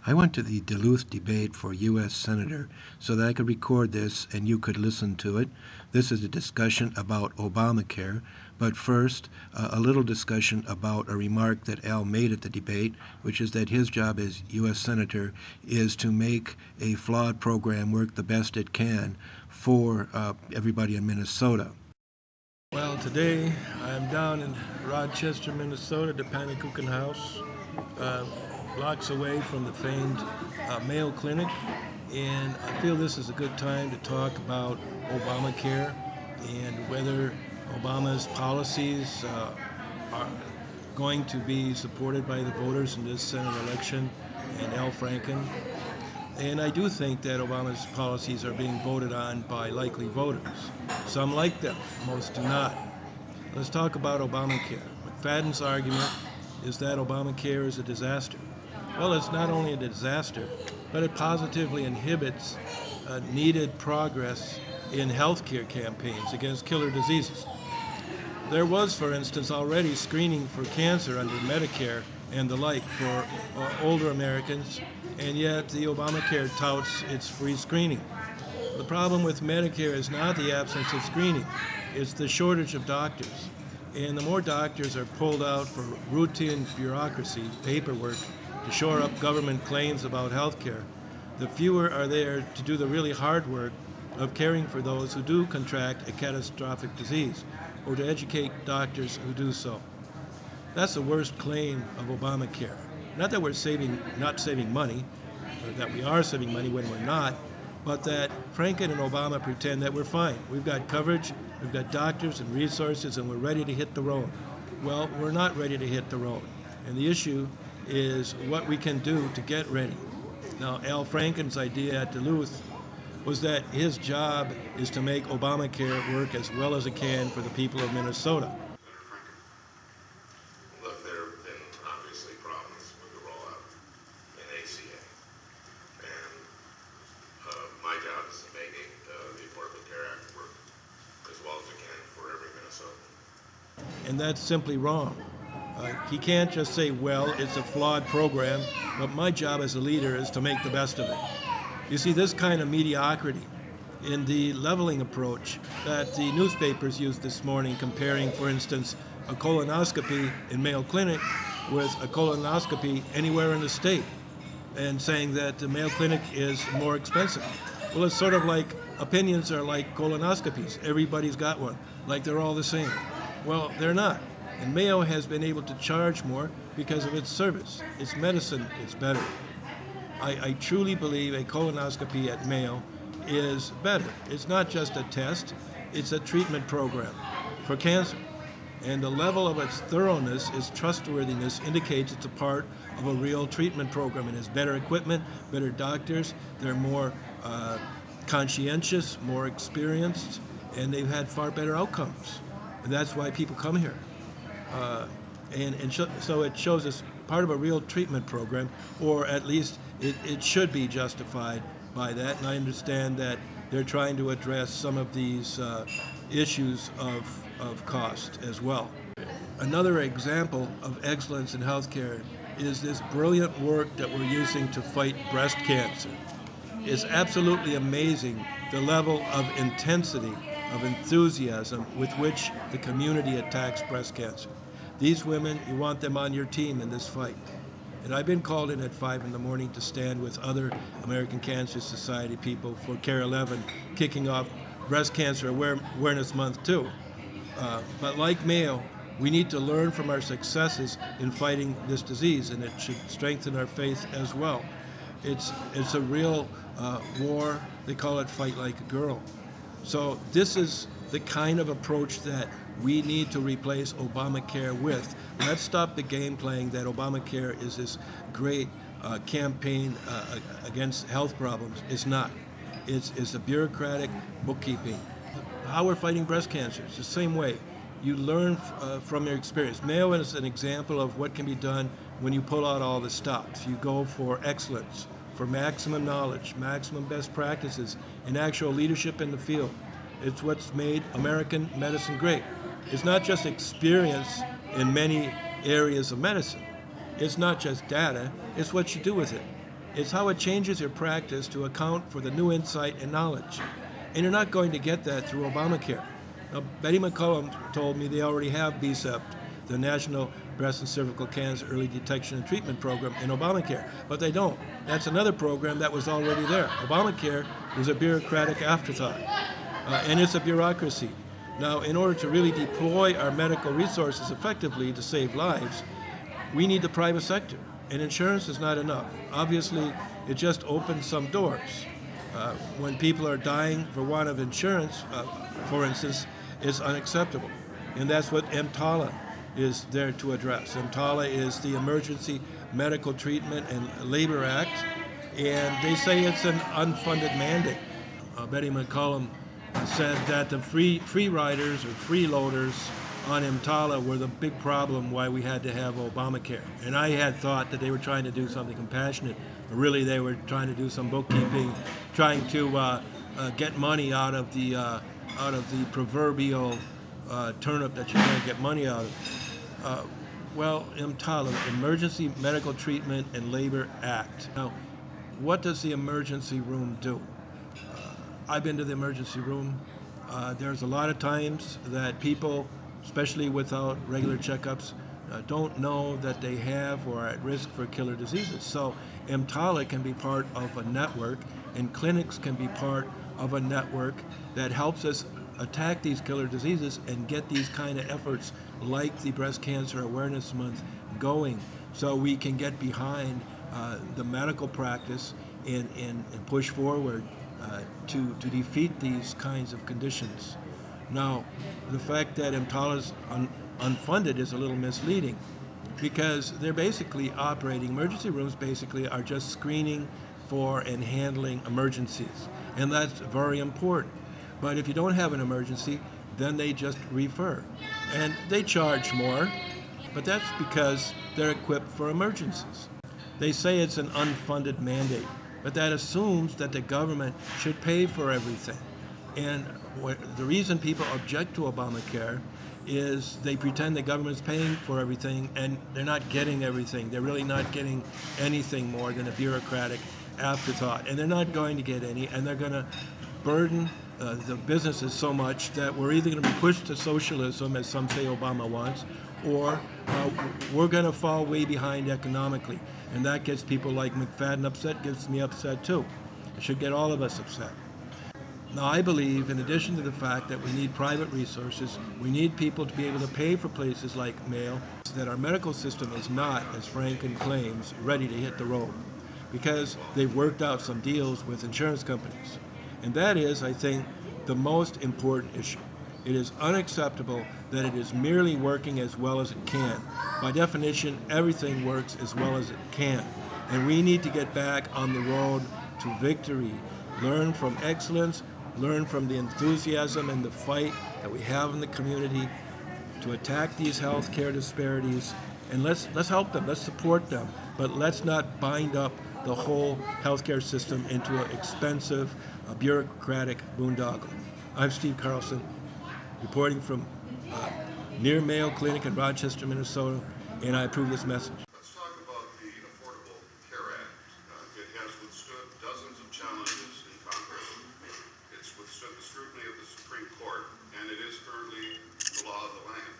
I went to the Duluth debate for U.S. Senator so that I could record this and you could listen to it. This is a discussion about Obamacare, but first, a little discussion about a remark that Al made at the debate, which is that his job as U.S. Senator is to make a flawed program work the best it can for everybody in Minnesota. Well, today I'm down in Rochester, Minnesota, the Panakuchen House, blocks away from the famed Mayo Clinic, and I feel this is a good time to talk about Obamacare and whether Obama's policies are going to be supported by the voters in this Senate election and Al Franken. And I do think that Obama's policies are being voted on by likely voters. Some like them, most do not. Let's talk about Obamacare. McFadden's argument is that Obamacare is a disaster. Well, it's not only a disaster, but it positively inhibits needed progress in healthcare campaigns against killer diseases. There was, for instance, already screening for cancer under Medicare and the like for older Americans, and yet the Obamacare touts its free screening. The problem with Medicare is not the absence of screening, it's the shortage of doctors. And the more doctors are pulled out for routine bureaucracy, paperwork, to shore up government claims about health care, the fewer are there to do the really hard work of caring for those who do contract a catastrophic disease, or to educate doctors who do so. That's the worst claim of Obamacare. Not that we're not saving money, or that we are saving money when we're not, but that Franken and Obama pretend that we're fine. We've got coverage, we've got doctors and resources, and we're ready to hit the road. Well, we're not ready to hit the road. And the issue is what we can do to get ready. Now, Al Franken's idea at Duluth was that his job is to make Obamacare work as well as it can for the people of Minnesota. Look, there have been obviously problems with the rollout in ACA. And my job is to make the Affordable Care Act work as well as it can for every Minnesotan. And that's simply wrong. He can't just say, well, it's a flawed program, but my job as a leader is to make the best of it. You see, this kind of mediocrity in the leveling approach that the newspapers used this morning, comparing, for instance, a colonoscopy in Mayo Clinic with a colonoscopy anywhere in the state, and saying that the Mayo Clinic is more expensive. Well, it's sort of like opinions are like colonoscopies. Everybody's got one, like they're all the same. Well, they're not. And Mayo has been able to charge more because of its service. Its medicine is better. I truly believe a colonoscopy at Mayo is better. It's not just a test, it's a treatment program for cancer. And the level of its thoroughness, its trustworthiness, indicates it's a part of a real treatment program. It has better equipment, better doctors, they're more conscientious, more experienced, and they've had far better outcomes. And that's why people come here. So it shows us part of a real treatment program, or at least it should be justified by that. And I understand that they're trying to address some of these issues of cost as well. Another example of excellence in healthcare is this brilliant work that we're using to fight breast cancer. It's absolutely amazing the level of intensity, of enthusiasm with which the community attacks breast cancer. These women, you want them on your team in this fight. And I've been called in at 5 in the morning to stand with other American Cancer Society people for Care 11, kicking off Breast Cancer Awareness Month too. But like Mayo, we need to learn from our successes in fighting this disease, and it should strengthen our faith as well. It's a real war. They call it fight like a girl. So this is the kind of approach that we need to replace Obamacare with. Let's stop the game playing that Obamacare is this great campaign against health problems. It's not. It's a bureaucratic bookkeeping. How we're fighting breast cancer, it's the same way. You learn from your experience. Mayo is an example of what can be done when you pull out all the stops. You go for excellence, for maximum knowledge, maximum best practices, and actual leadership in the field. It's what's made American medicine great. It's not just experience in many areas of medicine. It's not just data, it's what you do with it. It's how it changes your practice to account for the new insight and knowledge. And you're not going to get that through Obamacare. Now, Betty McCollum told me they already have BCEP, the National Breast and Cervical Cancer Early Detection and Treatment Program, in Obamacare, but they don't. That's another program that was already there. Obamacare was a bureaucratic afterthought, and it's a bureaucracy. Now, in order to really deploy our medical resources effectively to save lives, we need the private sector, and insurance is not enough. Obviously, it just opens some doors. When people are dying for want of insurance, for instance, is unacceptable. And that's what EMTALA is there to address. EMTALA is the Emergency Medical Treatment and Labor Act, and they say it's an unfunded mandate. Betty McCollum said that the free riders or freeloaders on EMTALA were the big problem why we had to have Obamacare. And I had thought that they were trying to do something compassionate, but really they were trying to do some bookkeeping, trying to get money out of the proverbial turnip that you can't get money out of. Well, EMTALA, Emergency Medical Treatment and Labor Act. Now, what does the emergency room do? I've been to the emergency room. There's a lot of times that people, especially without regular checkups, don't know that they have or are at risk for killer diseases. So EMTALA can be part of a network, and clinics can be part of a network that helps us attack these killer diseases and get these kind of efforts like the Breast Cancer Awareness Month going, so we can get behind the medical practice and push forward to defeat these kinds of conditions. Now, the fact that EMTALA is unfunded is a little misleading, because they're basically operating, emergency rooms basically are just screening for and handling emergencies, and that's very important. But if you don't have an emergency, then they just refer, and they charge more, but that's because they're equipped for emergencies. They say it's an unfunded mandate, but that assumes that the government should pay for everything. And the reason people object to Obamacare is they pretend the government's paying for everything, and they're not getting everything. They're really not getting anything more than a bureaucratic afterthought, and they're not going to get any, and they're going to burden the businesses so much that we're either going to be pushed to socialism, as some say Obama wants, or we're going to fall way behind economically. And that gets people like McFadden upset, gets me upset too. It should get all of us upset. Now, I believe, in addition to the fact that we need private resources, we need people to be able to pay for places like Mayo, that our medical system is not, as Franken claims, ready to hit the road, because they've worked out some deals with insurance companies. And that is, I think, the most important issue. It is unacceptable that it is merely working as well as it can. By definition, everything works as well as it can. And we need to get back on the road to victory. Learn from excellence, learn from the enthusiasm and the fight that we have in the community to attack these healthcare disparities. And let's help them, let's support them, but let's not bind up the whole healthcare system into an expensive, bureaucratic boondoggle. I'm Steve Carlson, reporting from near Mayo Clinic in Rochester, Minnesota, and I approve this message. Let's talk about the Affordable Care Act. It has withstood dozens of challenges in Congress. It's withstood the scrutiny of the Supreme Court, and it is currently the law of the land.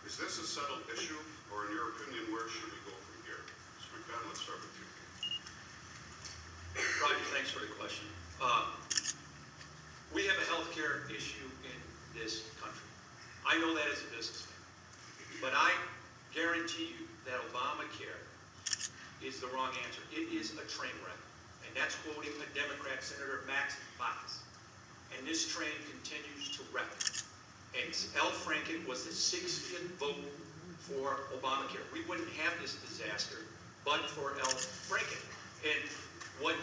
Is this a settled issue, or in your opinion, where should we go from here? Mr. McFadden, let's start with you. Roger, thanks for the question. We have a healthcare issue in this country. I know that as a businessman, but I guarantee you that Obamacare is the wrong answer. It is a train wreck, and that's quoting a Democrat, Senator Max Baucus. And this train continues to wreck. And L. Franken was the 60th vote for Obamacare. We wouldn't have this disaster but for L. Franken. And what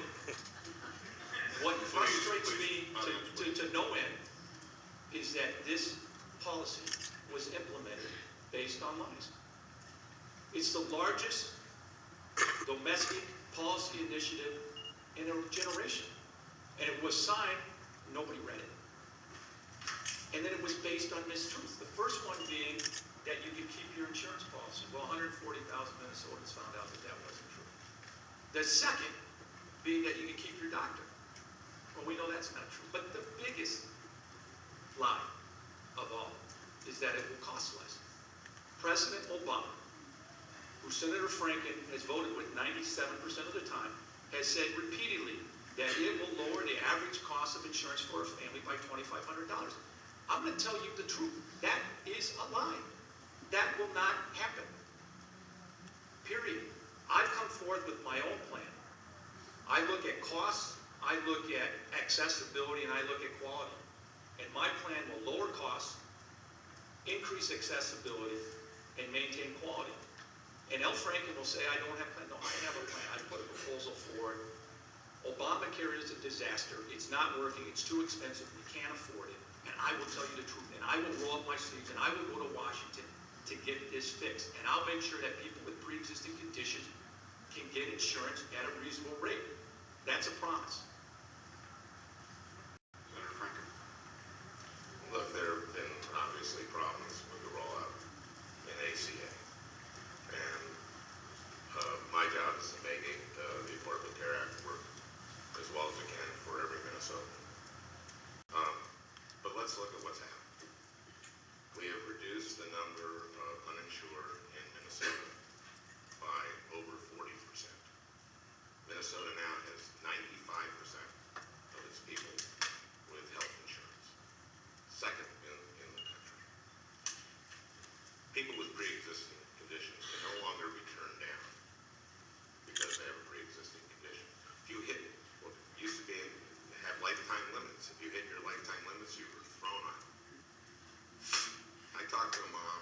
frustrates me to no end is that this policy was implemented based on lies. It's the largest domestic policy initiative in a generation. And it was signed, nobody read it. And then it was based on mistruths. The first one being that you could keep your insurance policy. Well, 140,000 Minnesotans found out that that wasn't true. The second being that you can keep your doctor. Well, we know that's not true. But the biggest lie of all is that it will cost less. President Obama, who Senator Franken has voted with 97% of the time, has said repeatedly that it will lower the average cost of insurance for a family by $2,500. I'm going to tell you the truth. That is a lie. That will not happen. Period. I've come forth with my own plan. I look at costs, I look at accessibility, and I look at quality. And my plan will lower costs, increase accessibility, and maintain quality. And L. Franken will say, I don't have a plan. No, I have a plan. I put a proposal forward. ObamaCare is a disaster. It's not working. It's too expensive. We can't afford it. And I will tell you the truth. And I will roll up my sleeves and I will go to Washington to get this fixed. And I'll make sure that people with pre-existing conditions can get insurance at a reasonable rate. That's a promise. Senator Franken. Look, there have been obviously problems with the rollout in ACA. And my job is to make the Affordable Care Act work as well as it can for every Minnesotan. But let's look at what's happened. We have reduced the number of uninsured in Minnesota by over 40%. Minnesota now has 95% of its people with health insurance. Second in the country. People with pre-existing conditions can no longer be turned down because they have a pre-existing condition. If you hit what used to be have lifetime limits, if you hit your lifetime limits, you were thrown out. I talked to a mom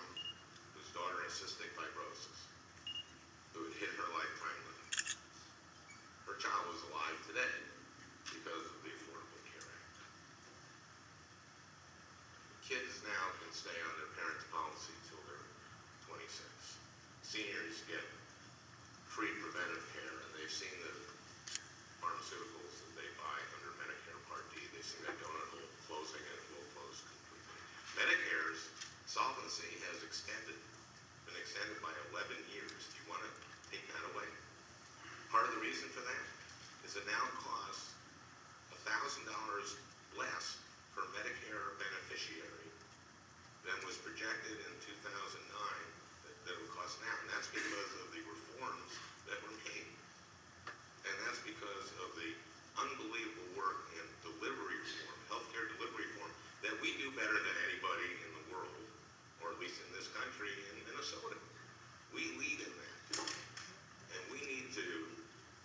whose daughter has cystic fibrosis, who had hit her lifetime limit. Her child was alive today because of the Affordable Care Act. Kids now can stay on their parents' policy till they're 26. Seniors get free preventive care, and they've seen the pharmaceuticals that they buy under Medicare Part D. They've seen that donut hole closing, and it will close completely. Medicare's solvency has been extended by 11 years. Do you want to take that away? Part of the reason for that is it now costs $1,000 less per Medicare beneficiary than was projected in 2009 that it would cost now. And that's because of the reforms that were made. And that's because of the unbelievable work in delivery reform, healthcare delivery reform, that we do better than anybody in the world, or at least in this country, in Minnesota. We lead in that. And we need to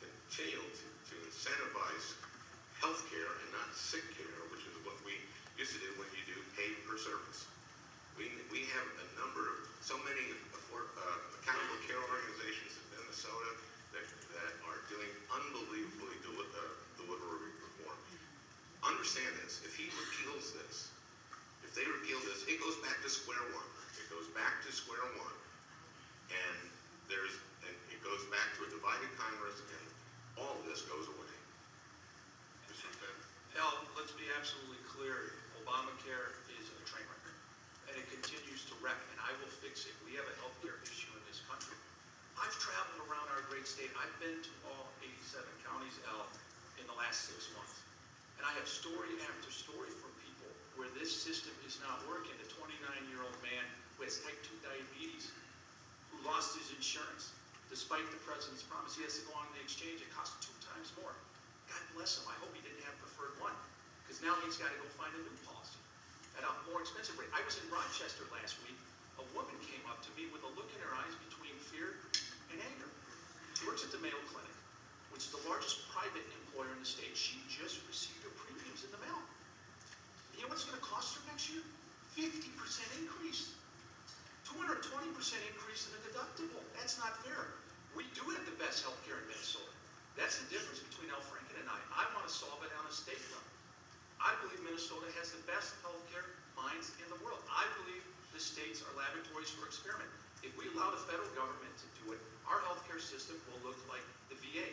continue to incentivize healthcare and not sick care, which is what we used to do when you do paid per service. We have a number of, so many accountable care organizations in Minnesota that are doing unbelievably delivery reform. Understand this, if he repeals this, if they repeal this, it goes back to square one. It goes back to square one. And it goes back to a divided Congress, and all of this goes away. Mr. Fenn. Al, let's be absolutely clear. ObamaCare is a train wreck, and it continues to wreck, and I will fix it. We have a healthcare issue in this country. I've traveled around our great state. I've been to all 87 counties, Al, in the last 6 months. And I have story after story from people where this system is not working. A 29-year-old man who has type 2 diabetes, who lost his insurance, despite the president's promise. He has to go on the exchange. It costs 2 times more. God bless him. I hope he didn't have preferred one, because now he's got to go find a new policy at a more expensive rate. I was in Rochester last week. A woman came up to me with a look in her eyes between fear and anger. She works at the Mayo Clinic, which is the largest private employer in the state. She just received her premiums in the mail. You know what it's going to cost her next year? 50% increase. 220% increase in the deductible. That's not fair. We do have the best health care in Minnesota. That's the difference between L. Franken and I. I want to solve it on a state level. I believe Minnesota has the best health care minds in the world. I believe the states are laboratories for experiment. If we allow the federal government to do it, our health care system will look like the VA.